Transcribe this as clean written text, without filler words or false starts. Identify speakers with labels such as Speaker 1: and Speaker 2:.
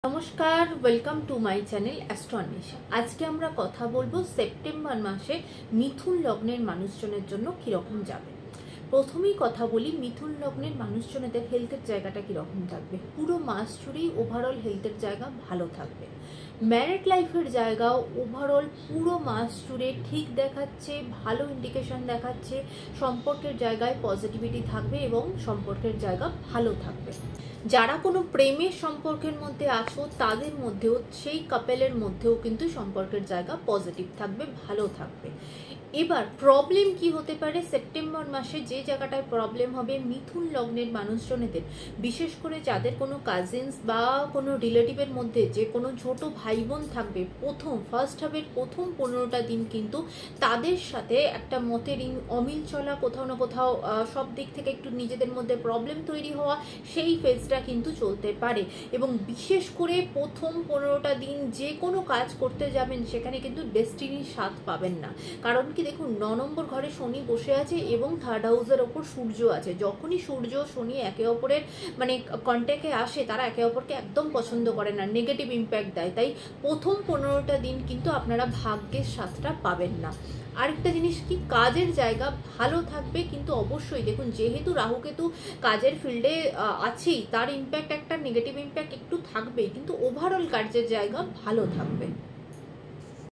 Speaker 1: নমস্কার, welcome to my channel অ্যাস্ট্রোনিশা। আজকে আমরা কথা বলবো সেপ্টেম্বর মাসে মিথুন লগ্নের মানুষজনের জন্য কিরকম যাবে। প্রথমেই কথা বলি, মিথুন লগ্নের মানুষজনেদের হেলথের জায়গাটা কিরকম থাকবে। পুরো মাস জুড়েই ওভারঅল হেলথের জায়গা ভালো থাকবে। ম্যারিড লাইফের জায়গাও ওভারঅল পুরো মাস জুড়ে ঠিক দেখাচ্ছে, ভালো ইন্ডিকেশন দেখাচ্ছে। সম্পর্কের জায়গায় পজিটিভিটি থাকবে এবং সম্পর্কের জায়গা ভালো থাকবে। যারা কোনো প্রেমের সম্পর্কের মধ্যে আছো তাদের মধ্যেও, সেই কাপেলের মধ্যেও কিন্তু সম্পর্কের জায়গা পজিটিভ থাকবে, ভালো থাকবে। এবার প্রবলেম কি হতে পারে সেপ্টেম্বর মাসে, যে জায়গাটায় প্রবলেম হবে মিথুন লগ্নের মানুষজনেদের, বিশেষ করে যাদের কোনো কাজিনস বা কোনো রিলেটিভের মধ্যে যে কোনো ছোট ভাই বোন থাকবে, ফার্স্ট হাফের প্রথম 15টা দিন কিন্তু তাদের সাথে একটা মতের অমিল চলা, কোথাও না কোথাও সব দিক থেকে একটু নিজেদের মধ্যে প্রবলেম তৈরি হওয়া, সেই ফেজটা কিন্তু চলতে পারে। এবং বিশেষ করে প্রথম 15টা দিন যে কোনো কাজ করতে যাবেন সেখানে কিন্তু ডেস্টিনির স্বাদ পাবেন না। কারণ কি, দেখুন 9 নম্বর ঘরে শনি বসে আছে এবং থার্ড হাউসের ওপর সূর্য আছে। যখনই সূর্য শনি একে অপরের কন্ট্যাক্টে আসে, তারা একে অপরকে একদম পছন্দ করে না, নেগেটিভ ইম্প্যাক্ট দেয়। তাই প্রথম 15টা দিন কিন্তু আপনারা ভাগ্যের স্বাদটা পাবেন না। আরেকটা জিনিস কি, কাজের জায়গা ভালো থাকবে, কিন্তু অবশ্যই দেখুন যেহেতু রাহুকেতু কাজের ফিল্ডে আছেই, তার ইম্প্যাক্ট, একটা নেগেটিভ ইম্প্যাক্ট একটু থাকবেই, কিন্তু ওভারঅল কাজের জায়গা ভালো থাকবে।